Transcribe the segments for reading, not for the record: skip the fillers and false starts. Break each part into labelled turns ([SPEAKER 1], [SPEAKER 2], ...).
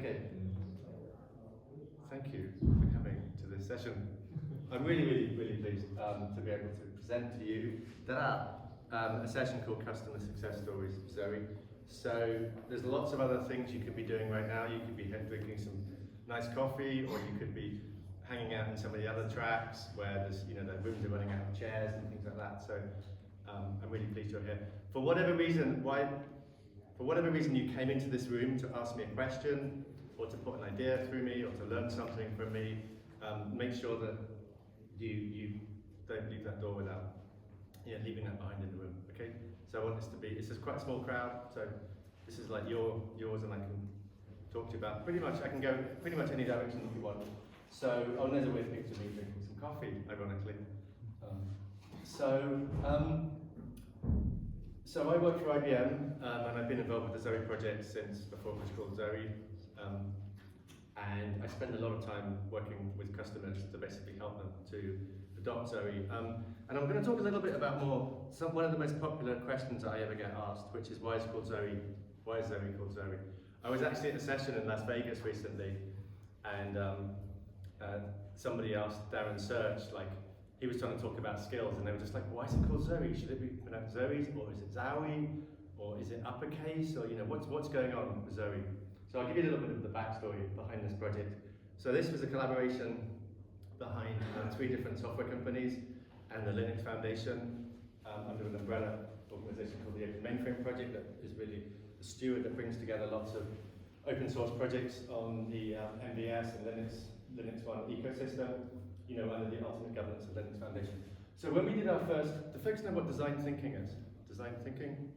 [SPEAKER 1] Okay. Thank you for coming to this session. I'm really pleased to be able to present to you a session called Customer Success Stories of Zowe. So there's lots of other things you could be doing right now. You could be drinking some nice coffee, or you could be hanging out in some of the other tracks where there's, the rooms are running out of chairs and things like that. So I'm really pleased you're here. For whatever reason you came into this room to ask me a question, or to put an idea through me, or to learn something from me, make sure that you don't leave that door without leaving that behind in the room. Okay. So I want this to be. It's just quite a small crowd. So this is like yours, and I can talk to you about pretty much. I can go pretty much any direction that you want. So there's a weird picture of me drinking some coffee, ironically. So I work for IBM, and I've been involved with the Zowe project since before it was called Zowe. And I spend a lot of time working with customers to basically help them to adopt Zowe. And I'm going to talk a little bit about one of the most popular questions I ever get asked, which is why it's called Zowe? Why is Zowe called Zowe? I was actually at a session in Las Vegas recently, and somebody asked Darren Search, he was trying to talk about skills, and they were just like, why is it called Zowe? Should it be pronounced Zoe, or is it Zowe, or is it uppercase, or what's going on with Zowe? So I'll give you a little bit of the backstory behind this project. So this was a collaboration behind 3 different software companies and the Linux Foundation under an umbrella organization called the Mainframe project, that is really the steward that brings together lots of open source projects on the MVS and Linux One ecosystem, under the ultimate governance of Linux Foundation. So when we did our do folks know what design thinking is? Design thinking?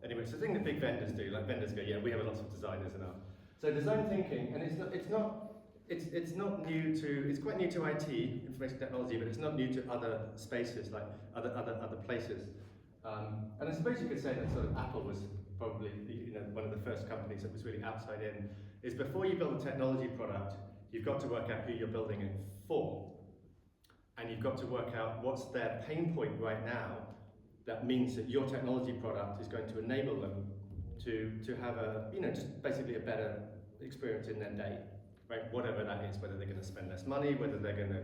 [SPEAKER 1] Anyway, it's a thing that big vendors do. Like vendors go, yeah, we have a lot of designers in our. So design thinking, and it's not new to. It's quite new to IT, information technology, but it's not new to other spaces, like other places. And I suppose you could say that sort of Apple was probably one of the first companies that was really outside in. Is before you build a technology product, you've got to work out who you're building it for. And you've got to work out what's their pain point right now that means that your technology product is going to enable them to have just basically a better experience in their day, right? Whatever that is, whether they're going to spend less money, whether they're going to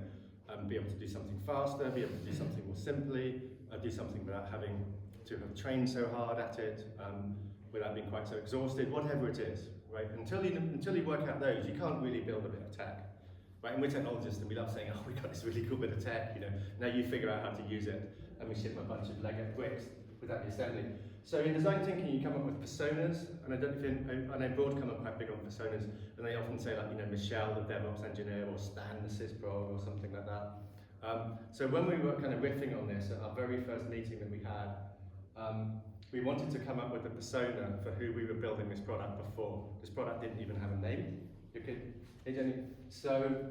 [SPEAKER 1] be able to do something faster, be able to do something more simply, do something without having to have trained so hard at it, without being quite so exhausted, whatever it is, right? Until you work out those, you can't really build a bit of tech. Right, and we're technologists, and we love saying, we got this really cool bit of tech, now you figure out how to use it, and we ship a bunch of Lego bricks without the assembly. So in design thinking, you come up with personas, and I know Broad come up quite big on personas, and they often say Michelle, the DevOps engineer, or Stan, the sysprog, or something like that. So when we were kind of riffing on this at our very first meeting that we had, we wanted to come up with a persona for who we were building this product before. This product didn't even have a name. So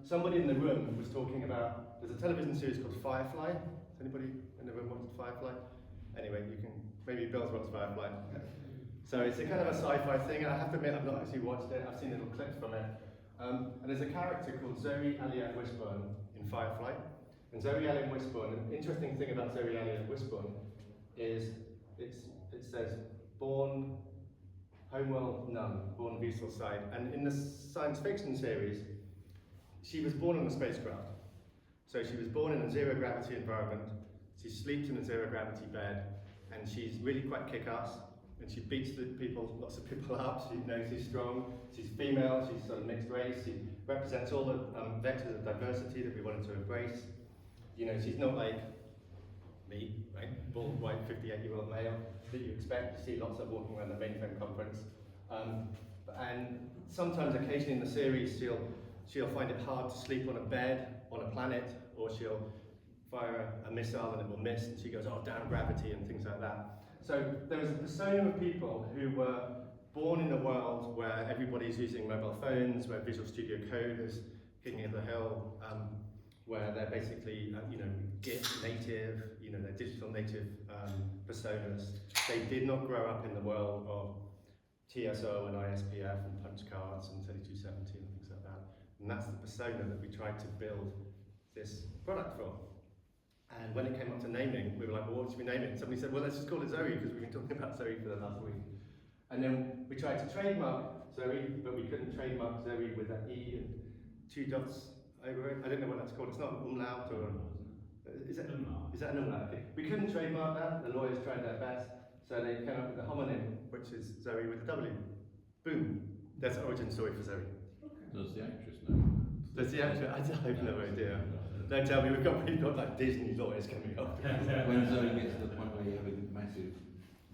[SPEAKER 1] somebody in the room was talking about, there's a television series called Firefly. Has anybody in the room watched Firefly? Anyway, maybe Bill's watched Firefly. So it's a kind of a sci-fi thing. I have to admit, I've not actually watched it. I've seen little clips from it. And there's a character called Zowe Allianne Wishbone in Firefly. And Zowe Allianne Wishbone, an interesting thing about Zowe Allianne Wishbone is it says, born Homewell None, born Wieselseid. And in the science fiction series, she was born on a spacecraft. So she was born in a zero gravity environment. She sleeps in a zero gravity bed, and she's really quite kick-ass. And she beats lots of people up. She's strong. She's female. She's sort of mixed race. She represents all the vectors of diversity that we wanted to embrace. She's not like me, right? Bald, white, 58-year-old male that you expect to see lots of walking around the Mainframe conference. And sometimes, occasionally in the series, she'll find it hard to sleep on a bed on a planet, or she'll fire a missile and it will miss, and she goes, down gravity and things like that. So there was a persona of people who were born in a world where everybody's using mobile phones, where Visual Studio Code is king of the hill, where they're basically, Git native, they're digital native personas. They did not grow up in the world of TSO and ISPF and punch cards and 3270 and things like that. And that's the persona that we tried to build this product for. And when it came up to naming, we were like, well, what should we name it? And somebody said, well, let's just call it Zowe, because we've been talking about Zowe for the last week. And then we tried to trademark Zowe, but we couldn't trademark Zowe with an E and 2 dots over it. I don't know what that's called. It's not an umlaut or is that an umlaut? Okay. We couldn't trademark that. The lawyers tried their best, so they came up with the homonym, which is Zowe with a W. Boom. That's the origin story for Zowe.
[SPEAKER 2] Does the actress know?
[SPEAKER 1] Does the actress? I have no idea. Don't tell me, we've got like Disney lawyers coming up.
[SPEAKER 2] When Zowe gets to the point where you're having massive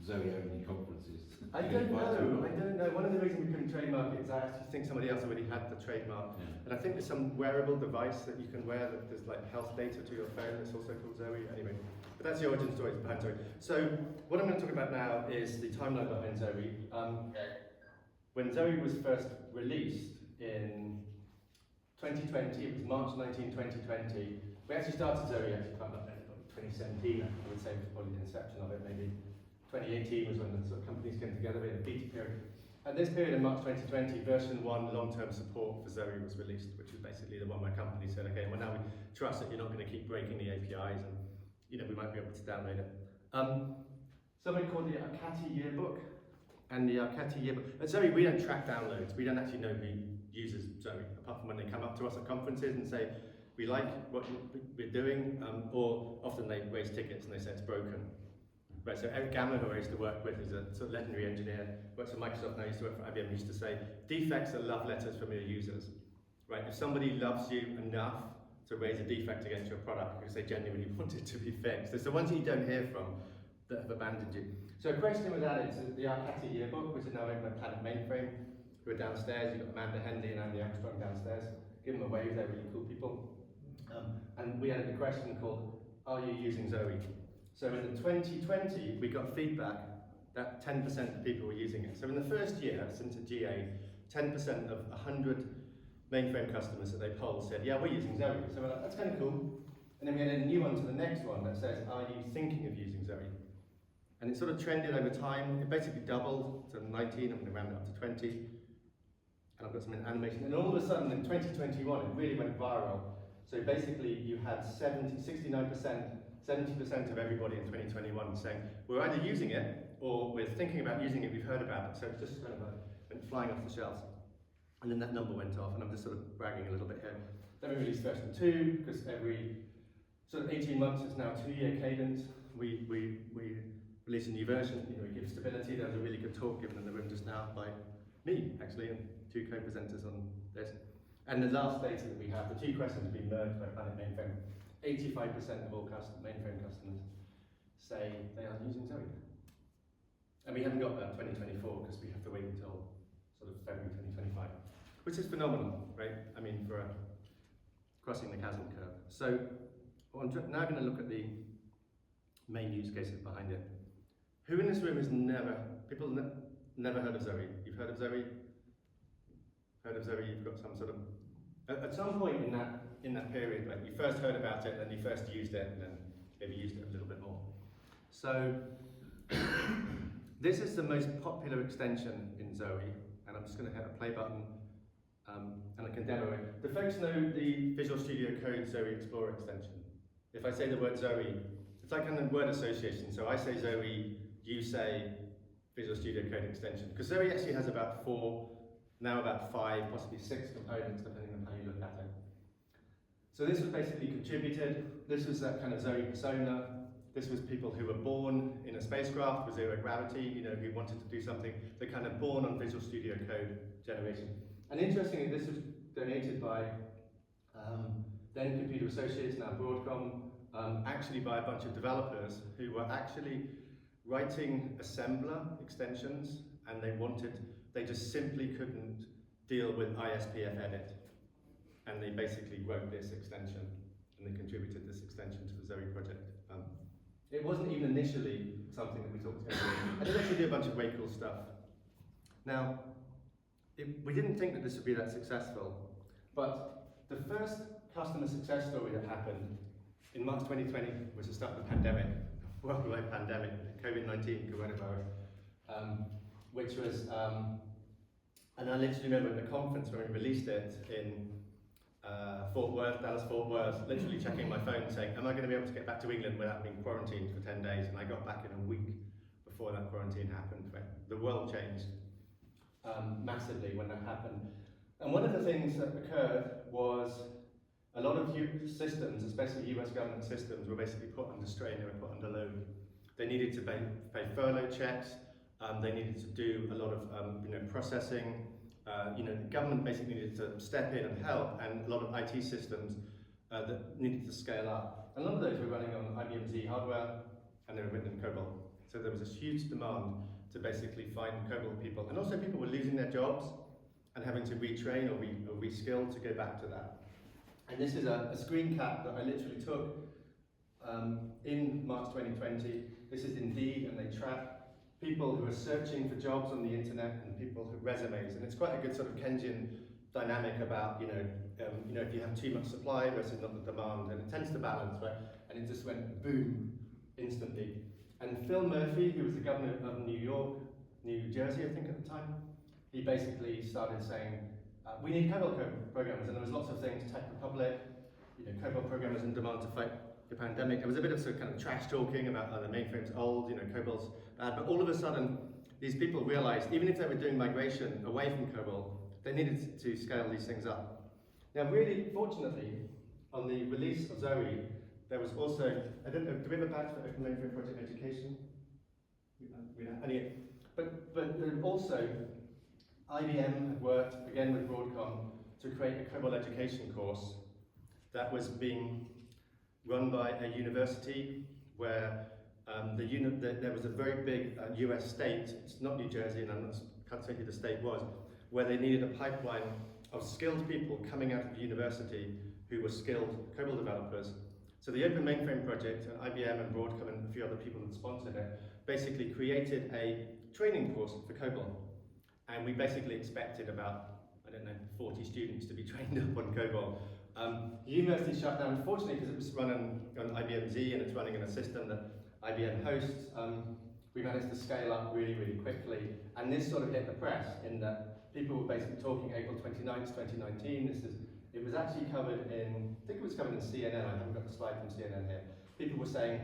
[SPEAKER 2] Zowe-only conferences.
[SPEAKER 1] I don't know. One of the reasons we couldn't trademark it is I actually think somebody else already had the trademark.
[SPEAKER 2] Yeah.
[SPEAKER 1] And I think there's some wearable device that you can wear that does like health data to your phone that's also called Zowe. Anyway, but that's the origin story behind Zowe. So what I'm going to talk about now is the timeline behind Zowe. When Zowe was first released in 2020, it was March 19, 2020. We actually started Zowe about 2017, I would say was probably the inception of it, maybe. 2018 was when the sort of companies came together, we had a beta period. At this period in March 2020, version 1 long-term support for Zowe was released, which was basically the one my company said, okay, well now we trust that you're not going to keep breaking the APIs and we might be able to download it. Somebody called the Arcati yearbook, and the Arcati yearbook, at Zowe we don't track downloads, we don't actually know who uses Zowe, apart from when they come up to us at conferences and say, we like what we're doing, or often they raise tickets and they say it's broken. Right, so Eric Gamma, who I used to work with, is a sort of legendary engineer, works for Microsoft now, used to work for IBM, used to say, defects are love letters from your users. Right, if somebody loves you enough to raise a defect against your product because they genuinely want it to be fixed, it's the ones that you don't hear from that have abandoned you. So a question was added to the Arcati yearbook, which is now open at Planet Mainframe, who are downstairs. You've got Amanda Henley and Andy Armstrong downstairs. Give them a wave, they're really cool people. And we added a question called, are you using Zowe? So in the 2020, we got feedback that 10% of people were using it. So in the first year, since a GA, 10% of 100 mainframe customers that they polled said, yeah, we're using Zowe. So we're like, that's kind of cool. And then we added a new one to the next one that says, are you thinking of using Zowe? And it sort of trended over time. It basically doubled to 19, I'm going to round it up to 20. And I've got some animation. And all of a sudden in 2021, it really went viral. So basically you had 70% of everybody in 2021 saying, we're either using it or we're thinking about using it, we've heard about it. So it just kind of went flying off the shelves. And then that number went off, and I'm just sort of bragging a little bit here. Then we released version 2, because every sort of 18 months, it's now a 2-year cadence. We release a new version, we give stability. There was a really good talk given in the room just now by me, actually, and 2 co-presenters on this. And the last data that we have, the 2 questions have been merged by Planet Mainframe. 85% of all mainframe customers say they are using Zowe. And we haven't got that 2024 because we have to wait until sort of February 2025, which is phenomenal, right? I mean, for crossing the chasm curve. So I'm now going to look at the main use cases behind it. Who in this room has never heard of Zowe? You've heard of Zowe? Heard of Zowe? You've got some sort of, at some point in that period, like you first heard about it, then you first used it, and then maybe used it a little bit more. So this is the most popular extension in Zowe, and I'm just going to hit a play button, and I can demo it. Do folks know the Visual Studio Code Zowe Explorer extension? If I say the word Zowe, it's like kind of word association. So I say Zowe, you say Visual Studio Code extension, because Zowe actually has about 4, now about 5, possibly 6 components, depending on how you look at it. So this was basically contributed. This was that kind of Zowe persona. This was people who were born in a spacecraft with 0 gravity, who wanted to do something. They're kind of born on Visual Studio Code generation. And interestingly, this was donated by then Computer Associates, now Broadcom, actually by a bunch of developers who were actually writing assembler extensions, and they just simply couldn't deal with ISPF edit. And they basically wrote this extension, and they contributed this extension to the Zowe project. It wasn't even initially something that we thought was going to do. I did actually do a bunch of way cool stuff. Now, we didn't think that this would be that successful, but the first customer success story that happened in March 2020 was the start of the pandemic, worldwide pandemic, COVID-19 coronavirus, which was, and I literally remember at the conference when we released it in Fort Worth, Dallas Fort Worth, literally checking my phone saying, am I going to be able to get back to England without being quarantined for 10 days? And I got back in a week before that quarantine happened. Right? The world changed. massively when that happened. And one of the things that occurred was a lot of systems, especially US government systems, were basically put under strain, they were put under load. They needed to pay furlough checks, they needed to do a lot of processing. The government basically needed to step in and help, and a lot of IT systems that needed to scale up. And a lot of those were running on IBM Z hardware, and they were written in COBOL. So there was this huge demand to basically find COBOL people. And also people were losing their jobs and having to retrain or reskill to go back to that. And this is a screen cap that I literally took in March 2020. This is Indeed, and they track people who are searching for jobs on the internet and people who resumes. And it's quite a good sort of Keynesian dynamic about, if you have too much supply versus not the demand, and it tends to balance, right? And it just went boom, instantly. And Phil Murphy, who was the governor of New Jersey, I think at the time, he basically started saying, we need COBOL programmers, and there was lots of things, Tech Republic, COBOL programmers in demand to fight the pandemic. There was a bit of sort of kind of trash talking about the mainframe's old, COBOL's bad, but all of a sudden, these people realized, even if they were doing migration away from COBOL, they needed to scale these things up. Now really, fortunately, on the release of Zowe, there was also, I don't know, do we have a badge for Open Mainframe Project Education? But also, IBM had worked, again with Broadcom, to create a COBOL education course that was being run by a university where there was a very big US state, it's not New Jersey, and I can't say who the state was, where they needed a pipeline of skilled people coming out of the university who were skilled COBOL developers. So the Open Mainframe Project, and IBM and Broadcom and a few other people that sponsored it, basically created a training course for COBOL. And we basically expected about, 40 students to be trained up on COBOL. The university shut down, unfortunately, because it was run on IBM Z and it's running in a system that IBM hosts. We managed to scale up really, really quickly. And this sort of hit the press in that people were basically talking April 29th, 2019. It was actually covered in, I think it was covered in CNN, I haven't got the slide from CNN here. People were saying,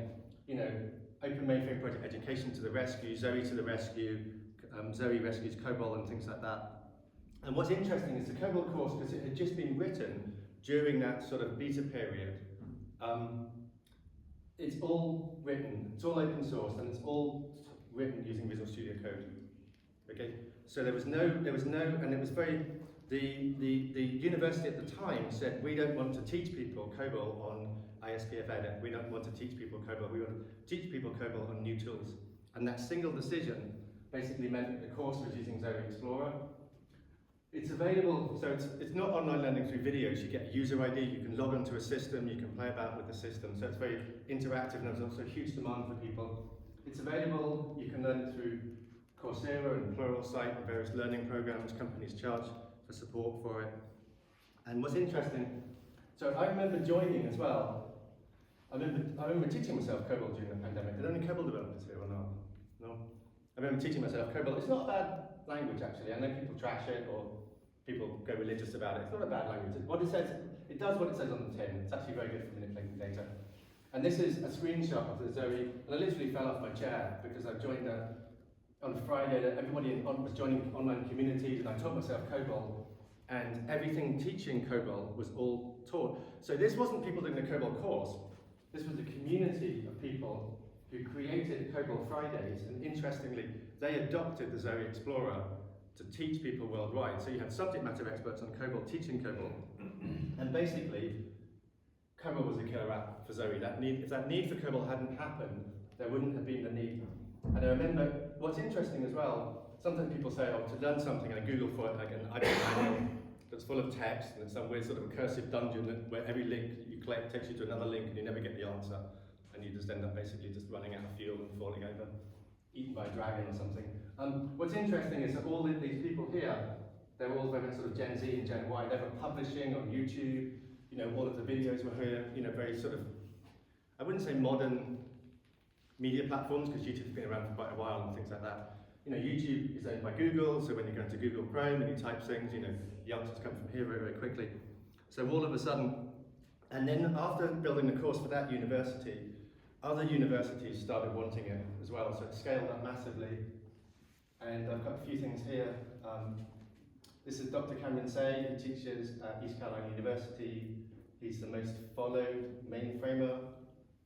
[SPEAKER 1] Open Mainframe Project Education to the rescue, Zowe to the rescue, Zowe rescues COBOL and things like that. And what's interesting is the COBOL course, because it had just been written during that sort of beta period, it's all written, it's all open source, and it's all written using Visual Studio Code. Okay, so there was no, and it was very, the university at the time said, we don't want to teach people COBOL on ISPF edit, we don't want to teach people COBOL, we want to teach people COBOL on new tools. And that single decision basically meant that the course was using Zowe Explorer. It's available, so it's not online learning through videos. You get a user ID, you can log onto a system, you can play about with the system. So it's very interactive, and there's also a huge demand for people. It's available, you can learn it through Coursera and Pluralsight and various learning programs. Companies charge for support for it. And what's interesting, so I remember joining as well. I remember teaching myself COBOL during the pandemic. Are there any COBOL developers here or not? No? I remember teaching myself COBOL. It's not a bad language, actually. I know people trash it or people go religious about it. It's not a bad language. What it says, it does what it says on the tin. It's actually very good for manipulating data. And this is a screenshot of the Zowe, and I literally fell off my chair because I joined on Friday. Everybody was joining online communities, and I taught myself COBOL, and everything teaching COBOL was all taught. So this wasn't people doing the COBOL course. This was a community of people who created COBOL Fridays, and interestingly, they adopted the Zowe Explorer to teach people worldwide. So you had subject matter experts on COBOL teaching COBOL, and basically, COBOL was a killer app for Zowe. If that need for COBOL hadn't happened, there wouldn't have been the need. And I remember, what's interesting as well, sometimes people say, oh, to learn something, and I Google for it, like an IBM manual that's full of text, and it's some weird sort of recursive dungeon where every link you click takes you to another link, and you never get the answer. And you just end up basically just running out of fuel and falling over, eaten by a dragon or something. What's interesting is that all of these people here, they're all very sort of Gen Z and Gen Y. They were publishing on YouTube. All of the videos were here. Very sort of, I wouldn't say modern media platforms, because YouTube's been around for quite a while and things like that. YouTube is owned by Google, so when you go into Google Chrome and you type things, the answers come from here very, very quickly. So all of a sudden, and then after building the course for that university, other universities started wanting it as well, so it scaled up massively. And I've got a few things here. This is Dr. Cameron Say, who teaches at East Carolina University. He's the most followed mainframer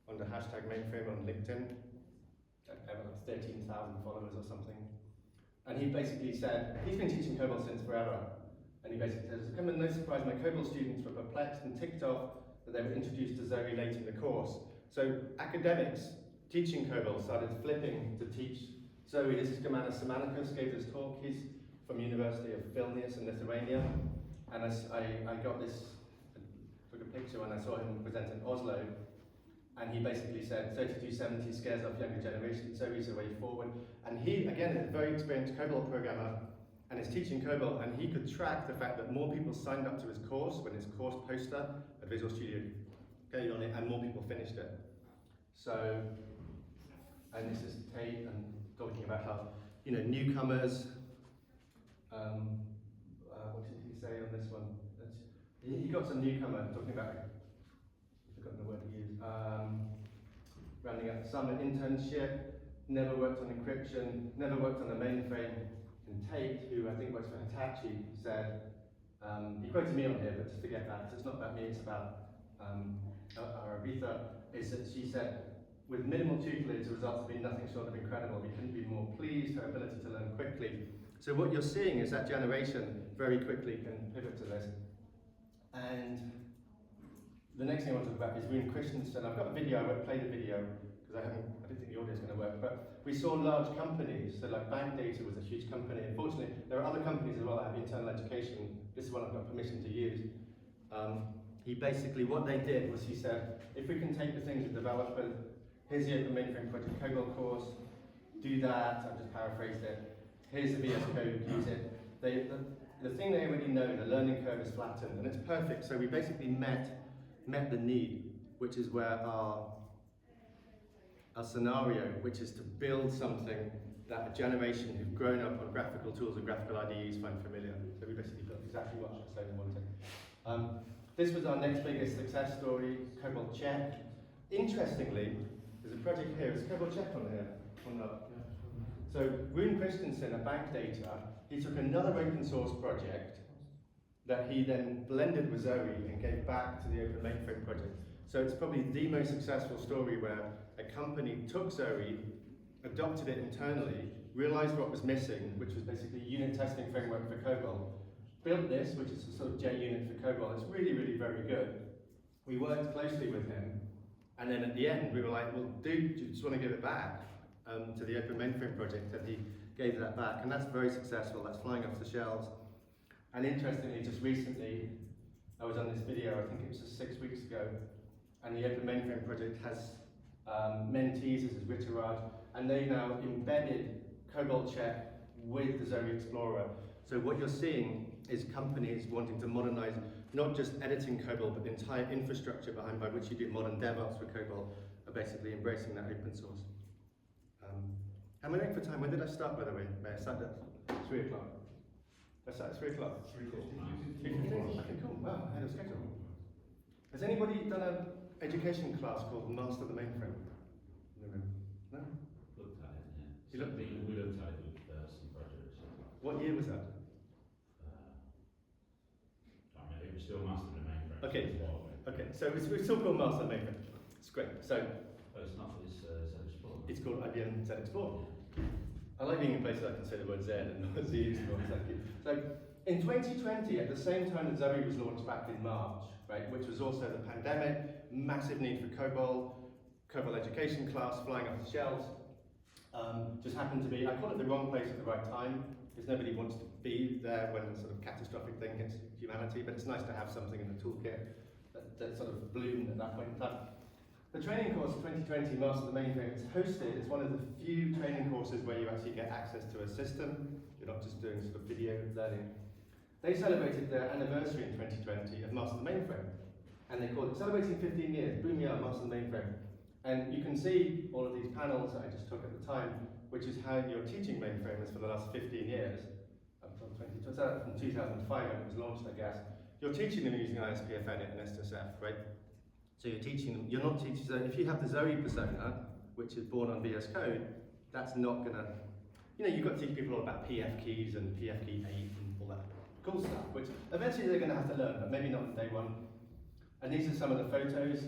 [SPEAKER 1] under hashtag mainframe on LinkedIn. I have like 13,000 followers or something. And he basically said, he's been teaching COBOL since forever. And he basically says, come and no surprise, my COBOL students were perplexed and ticked off that they were introduced to Zowe late in the course. So academics teaching COBOL started flipping to teach Zowe. This is Gemanas Samanicus, gave this talk. He's from University of Vilnius in Lithuania. And I got this, took a picture when I saw him present in Oslo. And he basically said 3270 scares off younger generations, Zowe's the way forward. And he, again, is a very experienced COBOL programmer and is teaching COBOL, and he could track the fact that more people signed up to his course when his course poster at Visual Studio came on it, and more people finished it. So, and this is Tate and talking about how, you know, newcomers, what did he say on this one? He got some newcomer talking about, I've forgotten the word he used, rounding up the summer internship, never worked on encryption, never worked on a mainframe. And Tate, who I think works for Hitachi, said, he quoted me on here, but just forget that, because it's not about me, it's about Aretha, is that she said, with minimal tutelage, the results have been nothing short of incredible. We couldn't be more pleased, her ability to learn quickly. So what you're seeing is that generation very quickly can pivot to this. And the next thing I want to talk about is Rune Christensen. I've got a video, I won't play the video, because I don't think the audio is going to work, but we saw large companies, so like Bank Data was a huge company. Unfortunately, there are other companies as well that have internal education. This is one I've got permission to use. He basically, what they did was he said, if we can take the things the developer, here's the Open Mainframe Project COBOL course, do that, I've just paraphrased it. Here's the VS Code, use it. The thing they already know, the learning curve is flattened, and it's perfect. So we basically met the need, which is where our scenario, which is to build something that a generation who've grown up on graphical tools and graphical IDEs find familiar. So we basically built exactly what Sloan wanted. This was our next biggest success story, COBOL Check. Interestingly, there's a project here, is COBOL Check on here or not? So Rune Christensen at Bank Data, he took another open source project that he then blended with Zowe and gave back to the Open Mainframe project. So it's probably the most successful story where a company took Zowe, adopted it internally, realized what was missing, which was basically a unit testing framework for COBOL, built this, which is a sort of JUnit for COBOL. It's really, really very good. We worked closely with him, and then at the end we were like, well, dude, do you just want to give it back to the Open Mainframe project? And he gave that back, and that's very successful. That's flying off the shelves. And interestingly, just recently, I was on this video, I think it was just 6 weeks ago, and the Open Mainframe project has mentees, this is Rituraj, and they now embedded COBOL Check with the Zowe Explorer. So what you're seeing is companies wanting to modernize not just editing COBOL, but the entire infrastructure behind by which you do modern DevOps for COBOL are basically embracing that open source. Am I going for time? When did I start, by the way? I started at 3 o'clock. I started at 3 o'clock. 3:15. Okay, cool. Wow, ahead of schedule. Has anybody done an education class called Master the Mainframe? No?
[SPEAKER 3] Looked at it, yeah.
[SPEAKER 1] You looked-
[SPEAKER 3] We looked at it with some projects.
[SPEAKER 1] What year was that?
[SPEAKER 3] I mean, it was still Master the Mainframe.
[SPEAKER 1] Okay.
[SPEAKER 3] As well,
[SPEAKER 1] Okay, so it's still called Master the Mainframe. It's great. So
[SPEAKER 3] but it's not, it's Explorer.
[SPEAKER 1] it's called IBM Z Explorer. I like being in places I can say the word Z and not Z. So in 2020, at the same time that Zowe was launched back in March, right, which was also the pandemic, massive need for COBOL education class flying off the shelves, just happened to be, I call it the wrong place at the right time, because nobody wants to be there when a sort of catastrophic thing hits humanity, but it's nice to have something in the toolkit that sort of bloomed at that point in time. The training course 2020, Master the Mainframe, it's hosted, it's one of the few training courses where you actually get access to a system, you're not just doing sort of video learning. They celebrated their anniversary in 2020 of Master the Mainframe, and they called it Celebrating 15 Years, Boom Yeah, Master the Mainframe. And you can see all of these panels that I just took at the time, which is how you're teaching mainframers for the last 15 years, up until from 2005 when it was launched, I guess. You're teaching them using ISPFN and SSF, right? So you're teaching them, you're not teaching, so if you have the Zowe persona, which is born on VS Code, that's not gonna you've got to teach people all about PF keys and PF key 8 and all that cool stuff, which eventually they're going to have to learn, but maybe not on day one. And these are some of the photos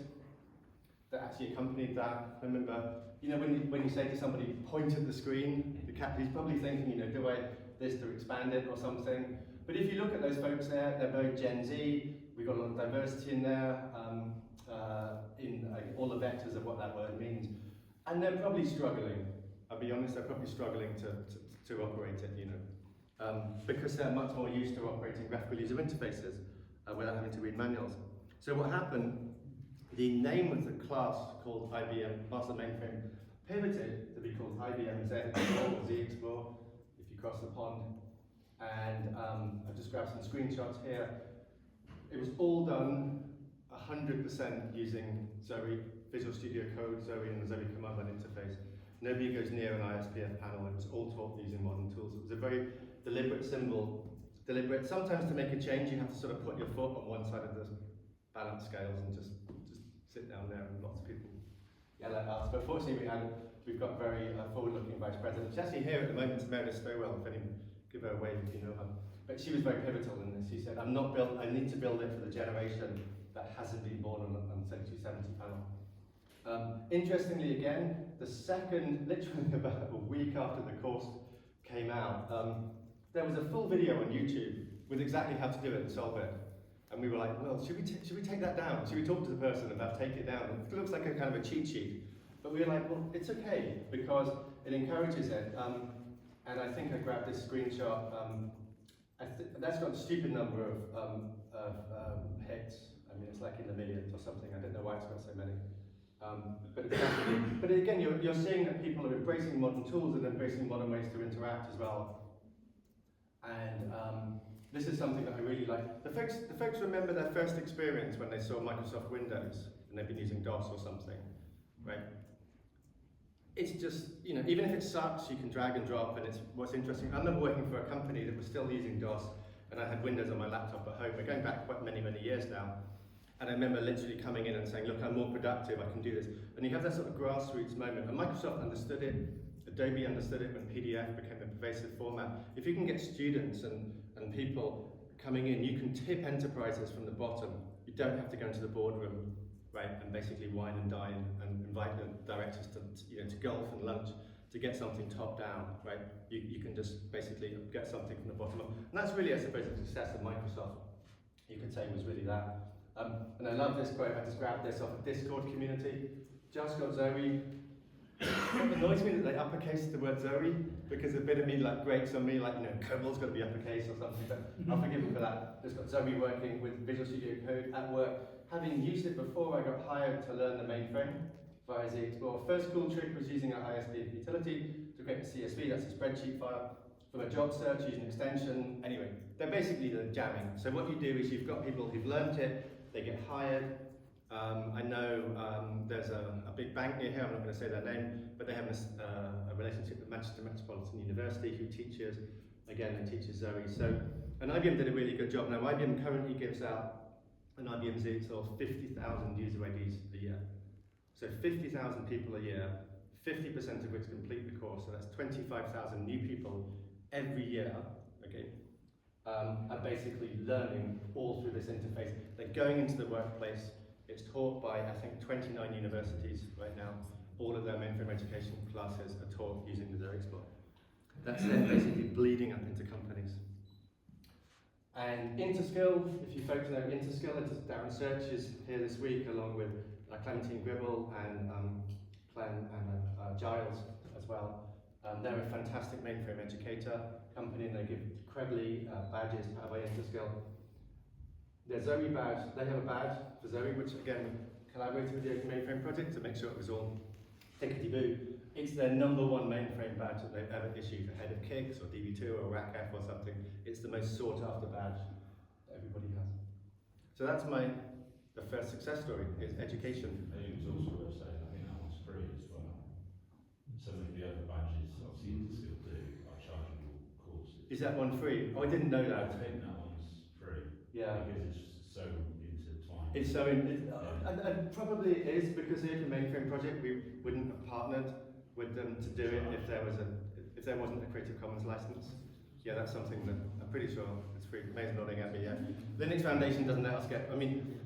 [SPEAKER 1] that actually accompanied that. Remember, when you say to somebody, point at the screen, he's probably thinking, do I this to expand it or something? But if you look at those folks there, they're very Gen Z. We've got a lot of diversity in there, in all the vectors of what that word means. And they're probably struggling. I'll be honest, they're probably struggling to operate it, because they're much more used to operating graphical user interfaces without having to read manuals. So what happened, the name of the class called IBM Master Mainframe pivoted to be called IBM Z Explore or Z Explore, if you cross the pond. And I've just grabbed some screenshots here. It was all done 100% using Zowe, Visual Studio Code, Zowe, and the Zowe command line interface. Nobody goes near an ISPF panel. It was all taught using modern tools. It was a very deliberate symbol. Deliberate. Sometimes to make a change, you have to sort of put your foot on one side of the balance scales and just sit down there, and lots of people yell at us. But fortunately, we've got very forward-looking vice president. She's actually here at the moment, Meredith Stowell. If anyone, give her a wave if you know her. But she was very pivotal in this. She said, I need to build it for the generation that hasn't been born on 7270 panel. Interestingly, again, literally about a week after the course came out, there was a full video on YouTube with exactly how to do it and solve it. And we were like, well, should we take that down? Should we talk to the person about take it down? It looks like a kind of a cheat sheet. But we were like, well, it's okay, because it encourages it. And I think I grabbed this screenshot. That's got a stupid number of hits. I mean, it's like in the millions or something. I don't know why it's got so many. But again, you're seeing that people are embracing modern tools and embracing modern ways to interact as well. And this is something that I really like. The folks remember their first experience when they saw Microsoft Windows and they've been using DOS or something, right? It's just, even if it sucks, you can drag and drop, and it's what's interesting. I remember working for a company that was still using DOS, and I had Windows on my laptop at home. We're going back quite many years now. And I remember literally coming in and saying, look, I'm more productive, I can do this. And you have that sort of grassroots moment. And Microsoft understood it, Adobe understood it when PDF became a pervasive format. If you can get students and people coming in, you can tip enterprises from the bottom. You don't have to go into the boardroom, right, and basically wine and dine and invite the directors to golf and lunch to get something top down, right? You can just basically get something from the bottom up. And that's really, I suppose, the success of Microsoft, you could say, was really that. And I love this quote. I just grabbed this off a Discord community. Just got Zowe. It annoys me that they uppercase the word Zowe, because a bit of me grates on me, COBOL's got to be uppercase or something, but I'll forgive them for that. Just got Zowe working with Visual Studio Code at work. Having used it before, I got hired to learn the mainframe via Z Explore. First cool trick was using an ISP utility to create a CSV, that's a spreadsheet file, from a job search using an extension. Anyway, they're basically the jamming. So what you do is you've got people who've learned it, they get hired. I know there's a big bank near here, I'm not going to say their name, but they have a relationship with Manchester Metropolitan University who teaches, again, they teach Zowe. So, and IBM did a really good job. Now, IBM currently gives out an IBM Z Explore 50,000 user IDs a year. So 50,000 people a year, 50% of which complete the course, so that's 25,000 new people every year, okay? Are basically learning all through this interface. They're going into the workplace. It's taught by, I think, 29 universities right now. All of their mainframe education classes are taught using the Zowe Explore. That's then basically bleeding up into companies. And Interskill, if you folks know Interskill, Darren Search is here this week along with Clementine Gribble and Giles as well. They're a fantastic mainframe educator company, and they give incredibly badges powered by Interskill. Their Zowe badge, they have a badge for Zowe, which again we collaborated with the Open Mainframe Project to make sure it was all tickety-boo. It's their #1 mainframe badge that they've ever issued, ahead of Kix or DB2 or RACF or something. It's the most sought after badge that everybody has. So that's the first success story, is education.
[SPEAKER 3] I think it's also worth saying, I think that one's free as well. Some of the other badges, obviously, Interskill do, are chargeable courses.
[SPEAKER 1] Is that one free? Oh, I didn't know that.
[SPEAKER 3] I think that one's free.
[SPEAKER 1] Yeah.
[SPEAKER 3] Because it's so intertwined.
[SPEAKER 1] It's so, and probably it is, because the Open Mainframe Project, we wouldn't have partnered with them to do it if if there wasn't a Creative Commons license. Yeah, that's something that I'm pretty sure it's free. May's nodding at me, yeah. Linux Foundation doesn't let us get, I mean,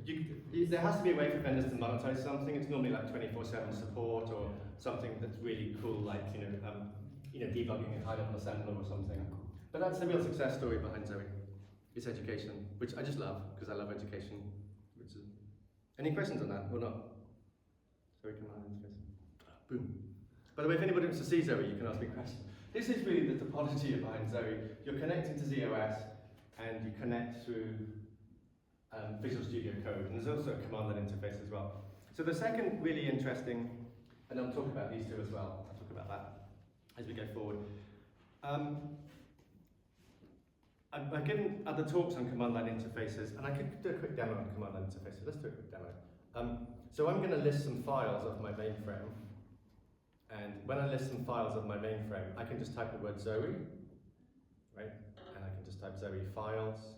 [SPEAKER 1] there has to be a way for vendors to monetize something. It's normally like 24/7 support or something that's really cool, like, debugging in high-level assembler or something. But that's the real success story behind Zowe. It's education, which I just love, because I love education. Any questions on that, or not? Zowe command interface. Boom. By the way, if anybody wants to see Zowe, you can ask me questions. This is really the topology behind Zowe. You're connecting to ZOS, and you connect through Visual Studio Code, and there's also a command line interface as well. So the second really interesting, and I'll talk about these two as well, I'll talk about that as we go forward. I've given other talks on command line interfaces, and I could do a quick demo on command line interfaces. Let's do a quick demo. So I'm going to list some files of my mainframe, and when I list some files of my mainframe, I can just type the word Zowe, right? And I can just type Zowe files.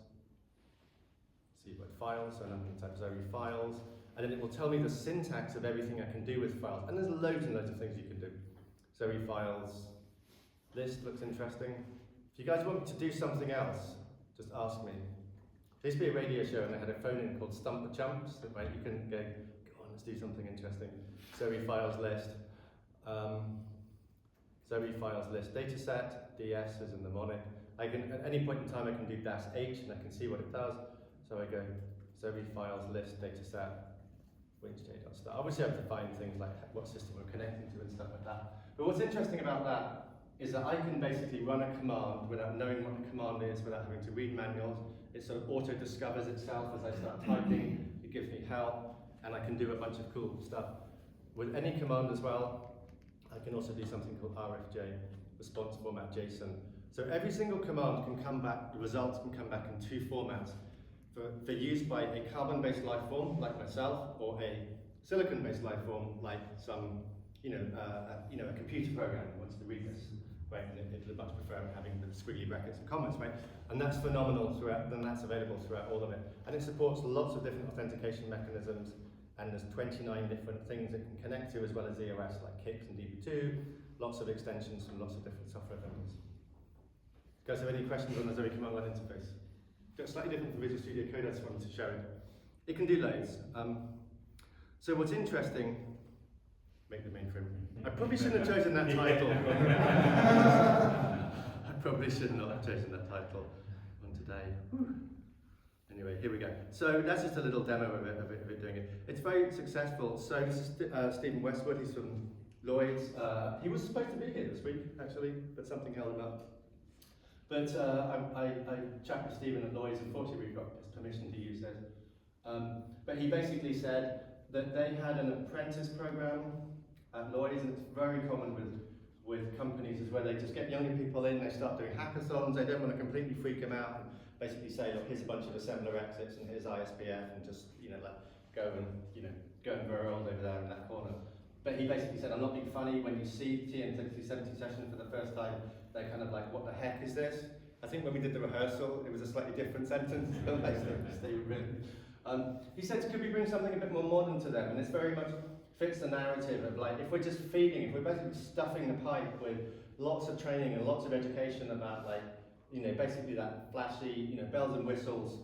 [SPEAKER 1] See what files, and I'm going to type Zowe files, and then it will tell me the syntax of everything I can do with files. And there's loads and loads of things you can do. Zowe files list looks interesting. If you guys want me to do something else, just ask me. There used to be a radio show and they had a phone-in called Stump the Chumps, right? You can go on, let's do something interesting. Zowe files list. Zowe files list dataset, DS is a mnemonic. I can, at any point in time, I can do -H and I can see what it does. So I go Zowe files list dataset, winchj.start. Obviously I have to find things like what system we're connecting to and stuff like that. But what's interesting about that is that I can basically run a command without knowing what the command is, without having to read manuals. It sort of auto-discovers itself as I start typing. It gives me help, and I can do a bunch of cool stuff. With any command as well, I can also do something called RFJ, response format JSON. So every single command can come back, the results can come back in two formats. For use by a carbon-based life form, like myself, or a silicon-based life form, like some, a computer program that wants to read this. Right, and it'd much prefer having the squiggly brackets and comments, right? And that's phenomenal throughout, and that's available throughout all of it. And it supports lots of different authentication mechanisms, and there's 29 different things it can connect to, as well as EOS, like KIPS and DB2, lots of extensions from lots of different software vendors. Guys, have any questions on the Zowe command line interface? It's slightly different from Visual Studio Code, I just wanted to show it. It can do loads. So what's interesting, make the mainframe. I probably shouldn't have chosen that title. I probably should not have chosen that title on today. Anyway, here we go. So that's just a little demo of it doing it. It's very successful. So this is Stephen Westwood, he's from Lloyd's. He was supposed to be here this week, actually, but something held him up. But I chatted with Stephen at Lloyd's. Unfortunately, we got his permission to use it. But he basically said that they had an apprentice program at Lloyd's, and it's very common with companies is where they just get younger people in, they start doing hackathons, they don't want to completely freak them out and basically say, look, here's a bunch of assembler exits and here's ISPF and just, go and whirl over there in that corner. But he basically said, I'm not being funny, when you see TN6070 session for the first time, they're kind of like, what the heck is this? I think when we did the rehearsal, it was a slightly different sentence. He said, could we bring something a bit more modern to them? And this very much fits the narrative of like, if we're just feeding, if we're basically stuffing the pipe with lots of training and lots of education about like, basically that flashy, bells and whistles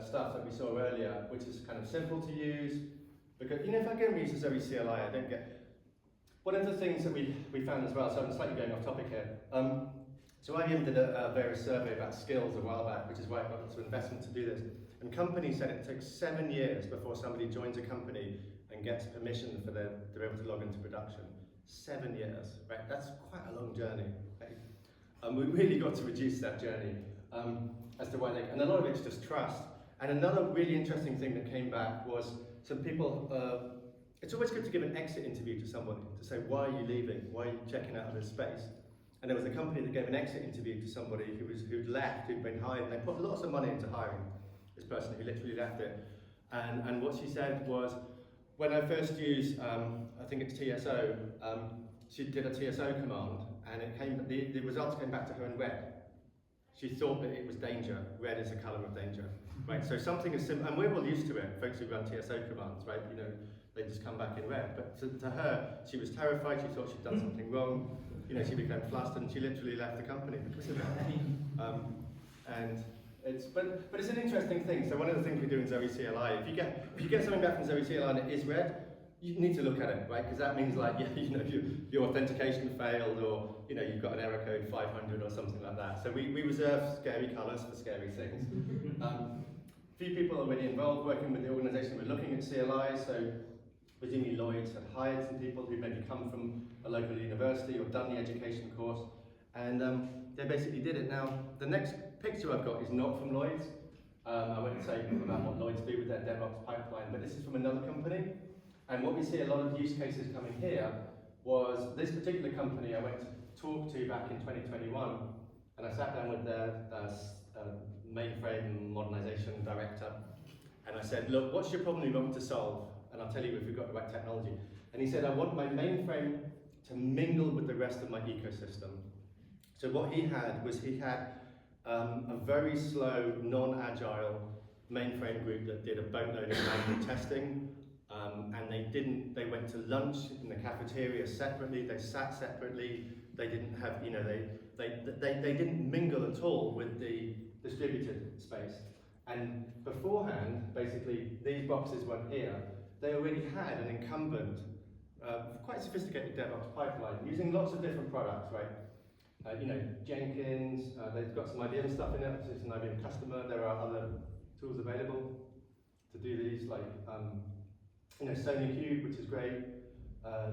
[SPEAKER 1] stuff that we saw earlier, which is kind of simple to use. Because, if I go and use the Zowe CLI, I don't get... One of the things that we found as well, so I'm slightly going off topic here. So IBM did a various survey about skills a while back, which is why I got lots of investment to do this. And companies said it takes 7 years before somebody joins a company and gets permission for them to be able to log into production. 7 years, right? That's quite a long journey. Right? We really got to reduce that journey as to why they... And a lot of it's just trust. And another really interesting thing that came back was some people... it's always good to give an exit interview to somebody, to say, why are you leaving? Why are you checking out of this space? And there was a company that gave an exit interview to somebody who'd left, who'd been hired, and they put lots of money into hiring this person who literally left it. And what she said was, when I first used, I think it's TSO, she did a TSO command, and the results came back to her in red. She thought that it was danger. Red is the colour of danger, right? So something as simple, and we're all used to it, folks who run TSO commands, right? They just come back in red. But to her, she was terrified. She thought she'd done something wrong. you know, she became flustered and she literally left the company because of that. And but it's an interesting thing. So one of the things we do in Zowe CLI, if you get something back from Zowe CLI and it is red, you need to look at it, right? Because that means like you know your authentication failed, or you know you've got an error code 500 or something like that. So we reserve scary colours for scary things. Few people already involved working with the organisation. We're looking at CLI, so presumably Lloyd's had hired some people who maybe come from a local university or done the education course, and they basically did it. Now, the next picture I've got is not from Lloyd's. I won't say about what Lloyd's do with their DevOps pipeline, but this is from another company. And what we see a lot of use cases coming here was this particular company I went to talk to back in 2021, and I sat down with their mainframe modernization director, and I said, look, what's your problem you want me to solve? And I'll tell you if we've got the right technology. And he said, I want my mainframe to mingle with the rest of my ecosystem. So what he had was a very slow, non-agile mainframe group that did a boatload of manual testing, and they went to lunch in the cafeteria separately, they sat separately, they didn't have, you know, they didn't mingle at all with the distributed space. And beforehand, basically, these boxes weren't here, they already had an incumbent, quite sophisticated DevOps pipeline using lots of different products, right? You know, Jenkins, they've got some IBM stuff in it, it's an IBM customer, there are other tools available to do these, like, you know, SonyCube, which is great.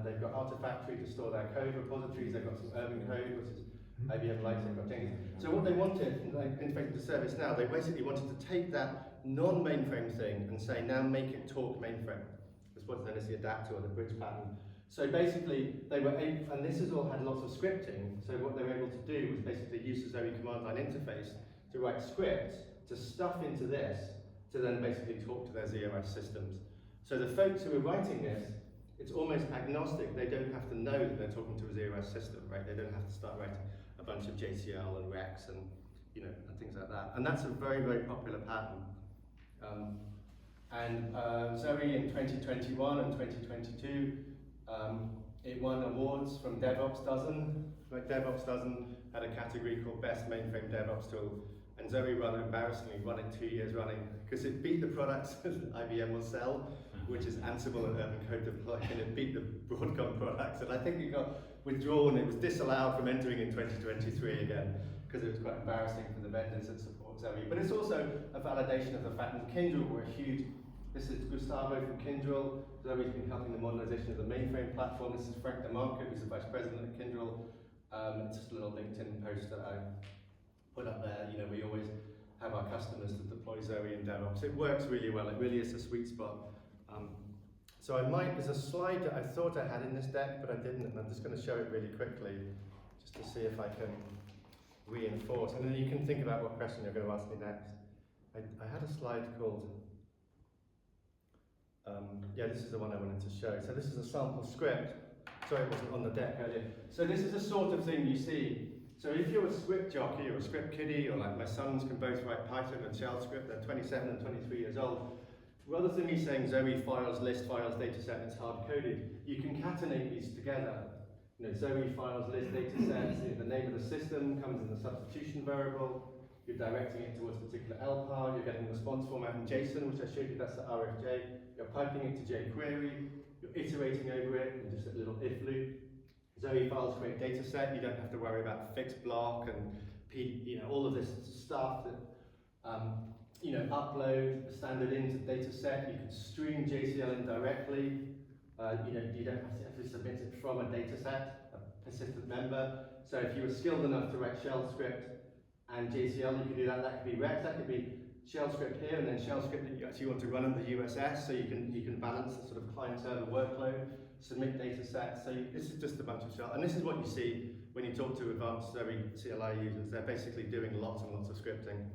[SPEAKER 1] They've got Artifactory to store their code repositories, they've got some Urban Code, which is IBM Light, they've got Jenkins. So what they wanted, like integrated to ServiceNow, they basically wanted to take that non-mainframe thing and say, now make it talk mainframe. That's what's known as the adapter or the bridge pattern. So basically, they were able, and this has all had lots of scripting, so what they were able to do was basically use the Zowe command line interface to write scripts to stuff into this, to then basically talk to their ZOS systems. So the folks who are writing this, it's almost agnostic. They don't have to know that they're talking to a ZOS system, right? They don't have to start writing a bunch of JCL and Rex and, you know, and things like that. And that's a very, very popular pattern. Zowe in 2021 and 2022, it won awards from DevOps Dozen. Like DevOps Dozen had a category called Best Mainframe DevOps Tool, and Zowe embarrassingly won it 2 years running because it beat the products that IBM will sell, which is Ansible and Urban Code Deploy, and it beat the Broadcom products. And I think it got withdrawn, it was disallowed from entering in 2023 again, because it was quite embarrassing for the vendors that support Zowe. But it's also a validation of the fact that Kyndryl were huge. This is Gustavo from Kyndryl. Zowe's been helping the modernization of the mainframe platform. This is Frank DeMarco, who's the vice president at Kyndryl. It's just a little LinkedIn post that I put up there. You know, we always have our customers that deploy Zowe in DevOps. It works really well. It really is a sweet spot. So there's a slide that I thought I had in this deck, but I didn't, and I'm just going to show it really quickly, just to see if I can reinforce. And then you can think about what question you're going to ask me next. I had a slide called, yeah, this is the one I wanted to show. So this is a sample script. Sorry, it wasn't on the deck earlier. So this is the sort of thing you see. So if you're a script jockey or a script kiddie, or like my sons can both write Python and shell script, they're 27 and 23 years old. Rather than me saying Zowe files, list files, dataset, it's hard-coded, you concatenate these together. You know, Zowe files, list, datasets, the name of the system comes in the substitution variable, you're directing it towards a particular LPAR, you're getting the response format in JSON, which I showed you, that's the RFJ, you're piping it to jQuery, you're iterating over it in just a little if loop. Zowe files create dataset, you don't have to worry about fixed block and all of this stuff that you know, upload a standard into dataset, you can stream JCL in directly, you know, you don't have to submit it from a dataset, a persistent member. So if you were skilled enough to write shell script and JCL, you could do that. That could be Rex, that could be shell script here, and then shell script that you actually want to run on the USS, so you can balance the sort of client-server workload, submit datasets. So this is just a bunch of shell, and this is what you see when you talk to advanced Zowe CLI users. They're basically doing lots and lots of scripting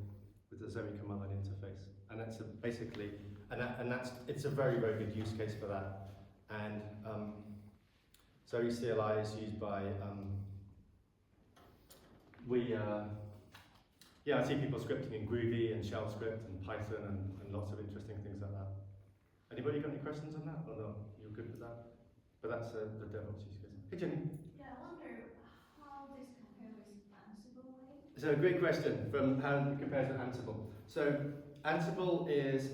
[SPEAKER 1] with the Zowe command line interface, and that's basically, it's a very, very good use case for that. And Zowe CLI is used by I see people scripting in Groovy and shell script and Python and lots of interesting things like that. Anybody got any questions on that or not? You're good with that? But that's the DevOps use case. Hey Jenny.
[SPEAKER 4] Yeah, I wonder
[SPEAKER 1] So, a great question from how it compares to Ansible. So, Ansible is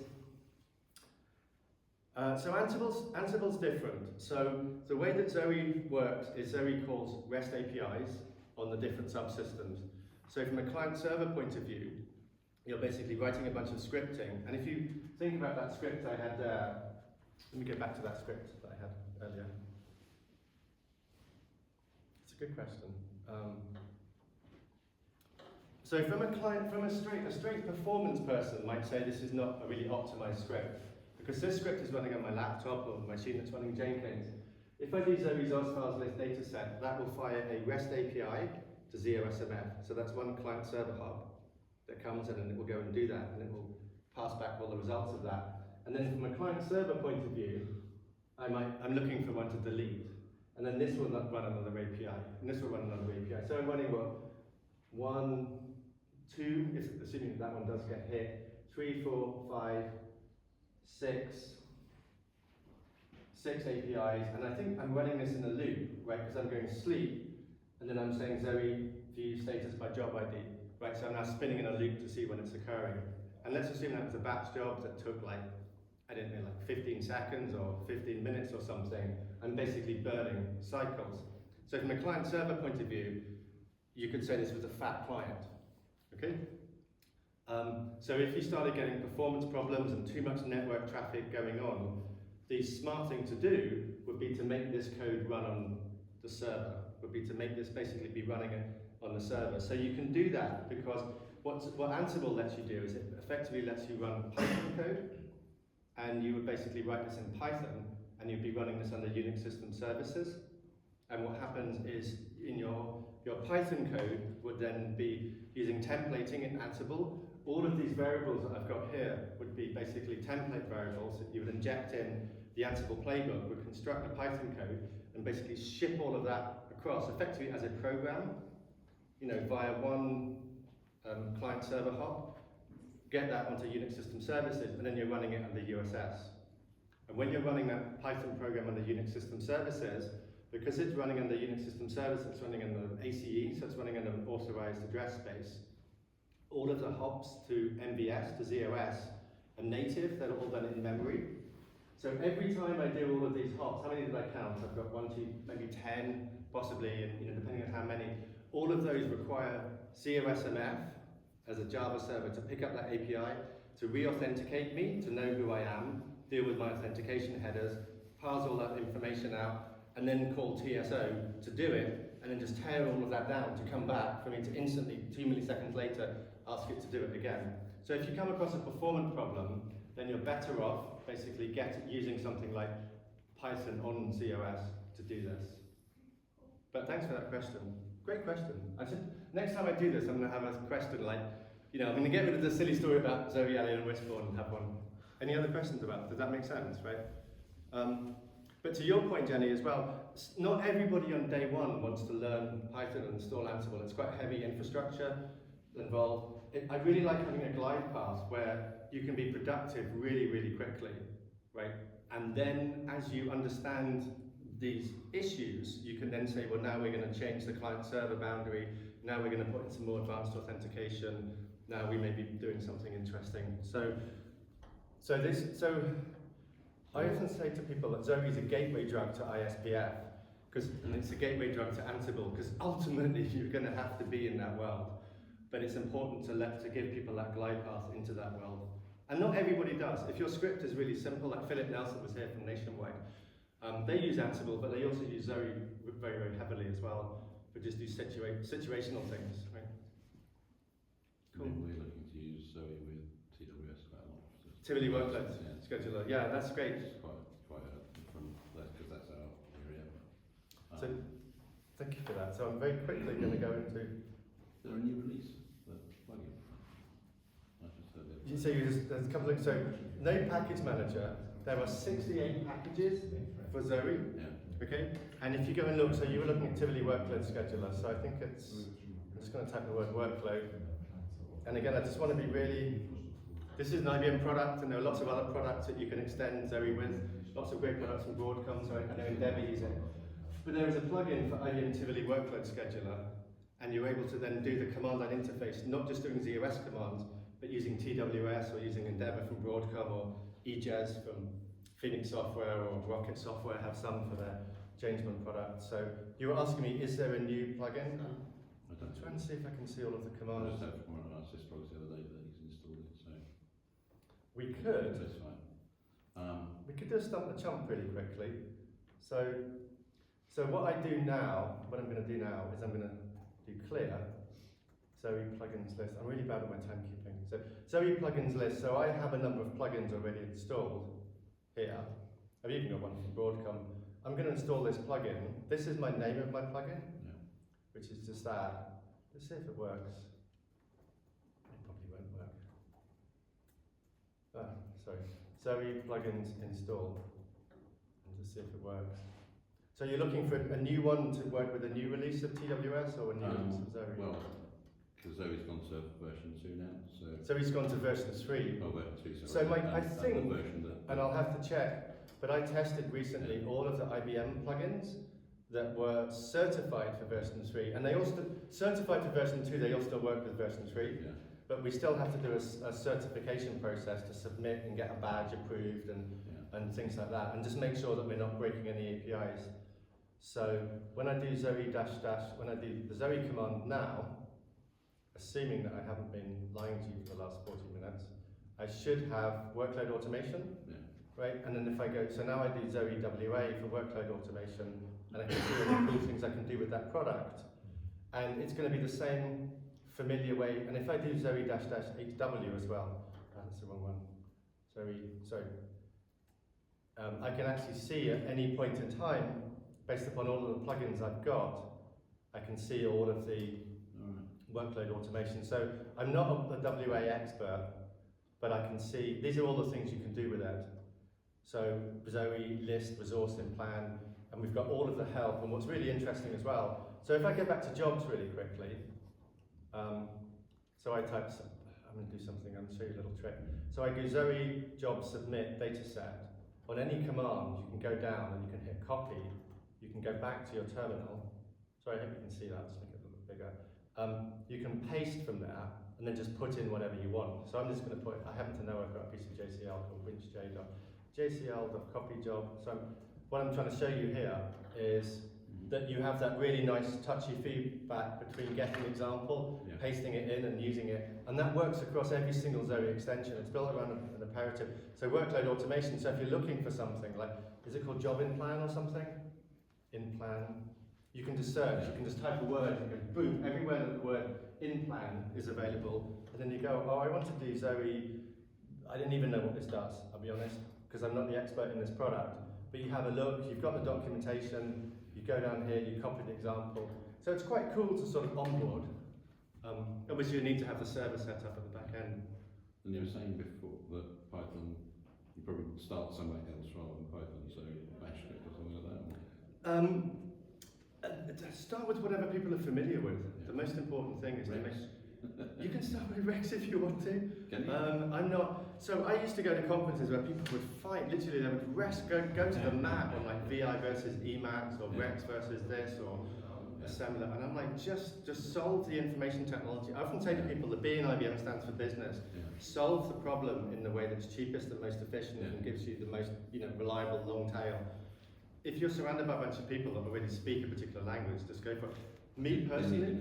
[SPEAKER 1] Ansible's different. So the way that Zowe works is Zowe calls REST APIs on the different subsystems. So from a client-server point of view, you're basically writing a bunch of scripting. And if you think about that script I had there, let me go back to that script that I had earlier. It's a good question. So from a straight performance person might say this is not a really optimized script. Because this script is running on my laptop or machine that's running Jenkins. If I do Zowe's OS files list data set, that will fire a REST API to ZOSMF. So that's one client server hub that comes in and it will go and do that, and it will pass back all the results of that. And then from a client server point of view, I'm looking for one to delete. And then this will run another API, and this will run another API. So I'm running what? 1, 2, assuming that one does get hit, 3, 4, 5, 6 APIs, and I think I'm running this in a loop, right? Because I'm going sleep, and then I'm saying Zowe view status by job ID, right? So I'm now spinning in a loop to see when it's occurring. And let's assume that was a batch job that took like, I don't know, like 15 seconds or 15 minutes or something. I'm basically burning cycles. So from a client server point of view, you could say this was a fat client, okay? So if you started getting performance problems and too much network traffic going on, the smart thing to do would be to make this code run on the server, would be to make this basically be running it on the server. So you can do that because what Ansible lets you do is it effectively lets you run Python code, and you would basically write this in Python, and you'd be running this under Unix system services. And what happens is in your Python code would then be using templating in Ansible. All of these variables that I've got here would be basically template variables that you would inject in the Ansible playbook, would construct a Python code, and basically ship all of that across effectively as a program, via one client server hop, get that onto Unix system services, and then you're running it under USS. And when you're running that Python program under Unix system services, because it's running under Unix system services, it's running under ACE, so it's running under an authorized address space, all of the hops to MVS, to ZOS, are native, they're all done in memory. So every time I do all of these hops, how many did I count? I've got 1, 2, maybe 10, possibly, and depending on how many. All of those require ZOSMF as a Java server to pick up that API, to re-authenticate me, to know who I am, deal with my authentication headers, parse all that information out, and then call TSO to do it, and then just tear all of that down to come back for me to instantly, 2 milliseconds later, ask it to do it again. So if you come across a performance problem, then you're better off basically using something like Python on ZOS to do this. But thanks for that question. Great question. Next time I do this, I'm going to have a question like, I'm going to get rid of the silly story about Zowe, Alien, and Wishbone and have one. Any other questions about it? Does that make sense, right? But to your point, Jenny, as well, not everybody on day one wants to learn Python and install Ansible. It's quite heavy infrastructure involved. I really like having a glide path where you can be productive really, really quickly, right? And then as you understand these issues, you can then say, well, now we're going to change the client-server boundary. Now we're going to put in some more advanced authentication. Now we may be doing something interesting. So I often say to people that Zowe is a gateway drug to ISPF, and it's a gateway drug to Ansible, because ultimately you're going to have to be in that world. But it's important to give people that glide path into that world. And not everybody does. If your script is really simple, like Philip Nelson was here from Nationwide, they use Ansible, but they also use Zowe very, very heavily as well, for just do situational things, right? Cool.
[SPEAKER 2] We're looking to use Zowe with TWS quite a lot.
[SPEAKER 1] Tivoli workloads.
[SPEAKER 2] Yeah.
[SPEAKER 1] Let's go to that. Yeah, that's great.
[SPEAKER 2] It's quite from that, because that's our area.
[SPEAKER 1] So, thank you for that. So I'm very quickly going to go into.
[SPEAKER 2] Is there a new release? The plugin. I just heard it.
[SPEAKER 1] So there's a couple of so Node Package Manager. There are 68 packages for Zowe.
[SPEAKER 2] Yeah.
[SPEAKER 1] Okay, and if you go and look, so you were looking at Tivoli Workload Scheduler. So I think it's. I'm just going to type the word workload. And again, I just want to be really. This is an IBM product, and there are lots of other products that you can extend Zowe with. Lots of great products from Broadcom, so I know Endeavour use it. But there is a plugin for IBM Tivoli Workload Scheduler and you're able to then do the command line interface, not just doing ZOS commands, but using TWS or using Endeavour from Broadcom or EJAZ from Phoenix Software or Rocket Software have some for their Changeman product. So you were asking me, is there a new plugin?
[SPEAKER 2] I don't
[SPEAKER 1] I'm trying to see if I can see all of the
[SPEAKER 2] I
[SPEAKER 1] commands.
[SPEAKER 2] just had one of our sysprogs the other day that he's installed it, so
[SPEAKER 1] We could.
[SPEAKER 2] that's fine.
[SPEAKER 1] We could do a stump the chump really quickly. So what I do now, what I'm going to do now is I'm going to do clear Zowe plugins list. I'm really bad at my timekeeping. So Zowe plugins list. So I have a number of plugins already installed here. I've even got one from Broadcom. I'm going to install this plugin. This is my name of my plugin, which is just that. Let's see if it works. It probably won't work. Sorry. Zowe plugins install. And just see if it works. So you're looking for a new one to work with a new release of TWS or a new release of Zowe?
[SPEAKER 2] Well, because Zoe's gone to version 2 now, so...
[SPEAKER 1] Zowe's gone to version 3.
[SPEAKER 2] Oh, version 2, sorry.
[SPEAKER 1] So I think,
[SPEAKER 2] the version that,
[SPEAKER 1] and I'll have to check, but I tested recently all of the IBM plugins that were certified for version 3, and they also, certified for version 2, they all still work with version 3,
[SPEAKER 2] yeah.
[SPEAKER 1] but we still have to do a certification process to submit and get a badge approved and things like that, and just make sure that we're not breaking any APIs. So when I do Zowe when I do the Zowe command now, assuming that I haven't been lying to you for the last 40 minutes, I should have workload automation, right? And then if I go, so now I do Zowe WA for workload automation, and I can see all the cool things I can do with that product. And it's going to be the same familiar way, and if I do Zowe HW as well, that's the wrong one, I can actually see at any point in time, based upon all of the plugins I've got, I can see all of the workload automation. So I'm not a WA expert, but I can see, these are all the things you can do with it. So Zowe, list, resource in plan, and we've got all of the help. And what's really interesting as well, so if I go back to jobs really quickly, so I type, I'm going to do something, I'm going to show you a little trick. So I go Zowe job submit dataset. On any command, you can go down and you can hit copy. You can go back to your terminal. Sorry, I hope you can see that. Let's make it a little bit bigger. You can paste from there and then just put in whatever you want. So I'm just going to put, I happen to know I've got a piece of JCL called winchj.jcl.copyjob. So what I'm trying to show you here is that you have that really nice touchy feedback between getting an example, pasting it in and using it. And that works across every single Zowe extension. It's built around an imperative. So workload automation, so if you're looking for something like, is it called job in plan or something? In plan. You can just search, you can just type a word and go boom, everywhere that the word in plan is available. And then you go, oh, I want to do Zowe. I didn't even know what this does, I'll be honest, because I'm not the expert in this product. But you have a look, you've got the documentation, you go down here, you copy the example. So it's quite cool to sort of onboard. Obviously you need to have the server set up at the back end.
[SPEAKER 2] And you were saying before that Python, you probably start somewhere else rather than Python, so bash script or something like that?
[SPEAKER 1] Start with whatever people are familiar with. The most important thing is to make. You can start with Rex if you want to.
[SPEAKER 2] Can you?
[SPEAKER 1] I'm not. So I used to go to conferences where people would fight. Literally, they would go to the map on like VI versus Emacs or Rex versus this or assembler, and I'm like, just solve the information technology. I often say to people, the B in IBM stands for business. Solve the problem in the way that's cheapest and most efficient and gives you the most reliable long tail. If you're surrounded by a bunch of people that already speak a particular language, just go for it. Me personally,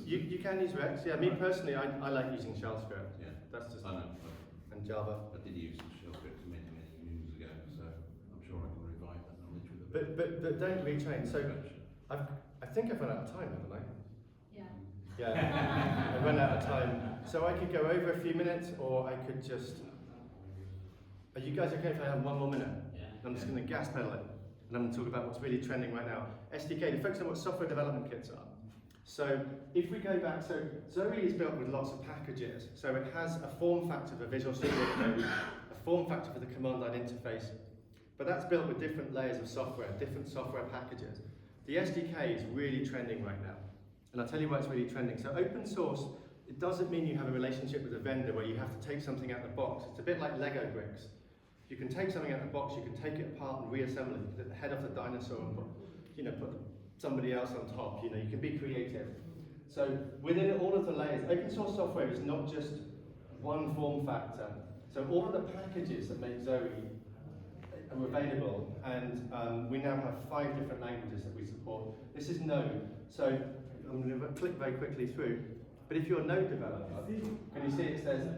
[SPEAKER 1] you can use Rex. Yeah, me personally, I like using shell script.
[SPEAKER 2] Yeah,
[SPEAKER 1] that's just.
[SPEAKER 2] I know.
[SPEAKER 1] And Java.
[SPEAKER 2] I did use shell script many moons ago, so I'm sure I can revive that knowledge with a bit.
[SPEAKER 1] But don't retrain. So I think I've run out of time, haven't I? Yeah. I've run out of time. So I could go over a few minutes, or I could just. Are you guys okay if I have one more minute? I'm just going to gas pedal it, and I'm going to talk about what's really trending right now. SDK, to focus on what software development kits are. So if we go back, so Zowe is built with lots of packages. So it has a form factor for Visual Studio Code, a form factor for the command line interface, but that's built with different layers of software, different software packages. The SDK is really trending right now, and I'll tell you why it's really trending. So open source, it doesn't mean you have a relationship with a vendor where you have to take something out of the box. It's a bit like Lego bricks. You can take something out of the box, you can take it apart and reassemble it. You can put the head off the dinosaur and put somebody else on top. You know, you can be creative. So within all of the layers, open source software is not just one form factor. So all of the packages that make Zowe are available, and we now have 5 different languages that we support. This is Node, so I'm going to click very quickly through. But if you're a Node developer, can you see it says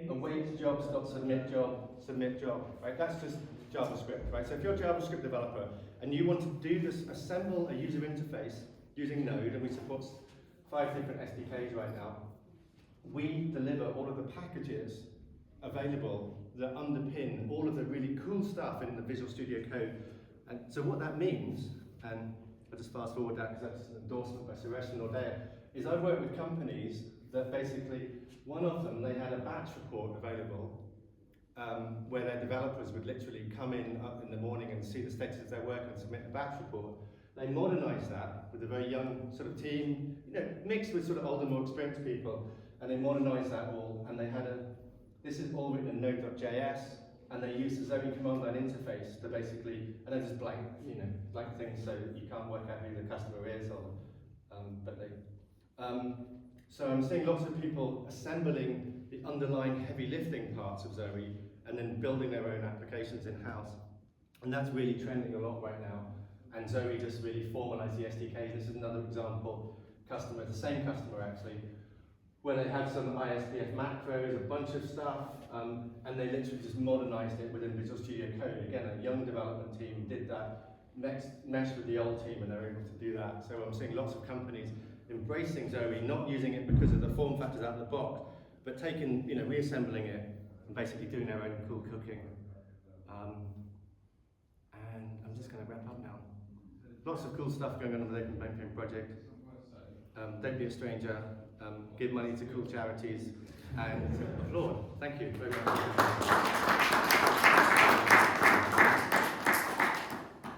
[SPEAKER 1] await jobs.submit job, right? That's just JavaScript, right? So if you're a JavaScript developer and you want to do this, assemble a user interface using Node, and we support 5 different SDKs right now, we deliver all of the packages available that underpin all of the really cool stuff in the Visual Studio Code. And so what that means, and I'll just fast forward that because that's an endorsement by Suresh and Nordea, is I've worked with companies that basically, one of them, they had a batch report available where their developers would literally come in up in the morning and see the status of their work and submit a batch report. They modernised that with a very young sort of team, you know, mixed with sort of older, more experienced people, and they modernised that all, and they had this is all written in Node.js, and they used the Zowe command line interface to basically, and then just blank, you know, blank things so that you can't work out who the customer is, or, so I'm seeing lots of people assembling the underlying heavy lifting parts of Zowe and then building their own applications in-house. And that's really trending a lot right now. And Zowe just really formalized the SDK. This is another example, customer, the same customer actually, where they had some ISPF macros, a bunch of stuff, and they literally just modernized it within Visual Studio Code. Again, a young development team did that, meshed with the old team, and they're able to do that. So I'm seeing lots of companies embracing Zowe, not using it because of the form factors out of the box, but taking, you know, reassembling it and basically doing their own cool cooking. And I'm just going to wrap up now. Lots of cool stuff going on in the Mainframe project. Don't be a stranger. Give money to cool charities and applaud. Thank you very much.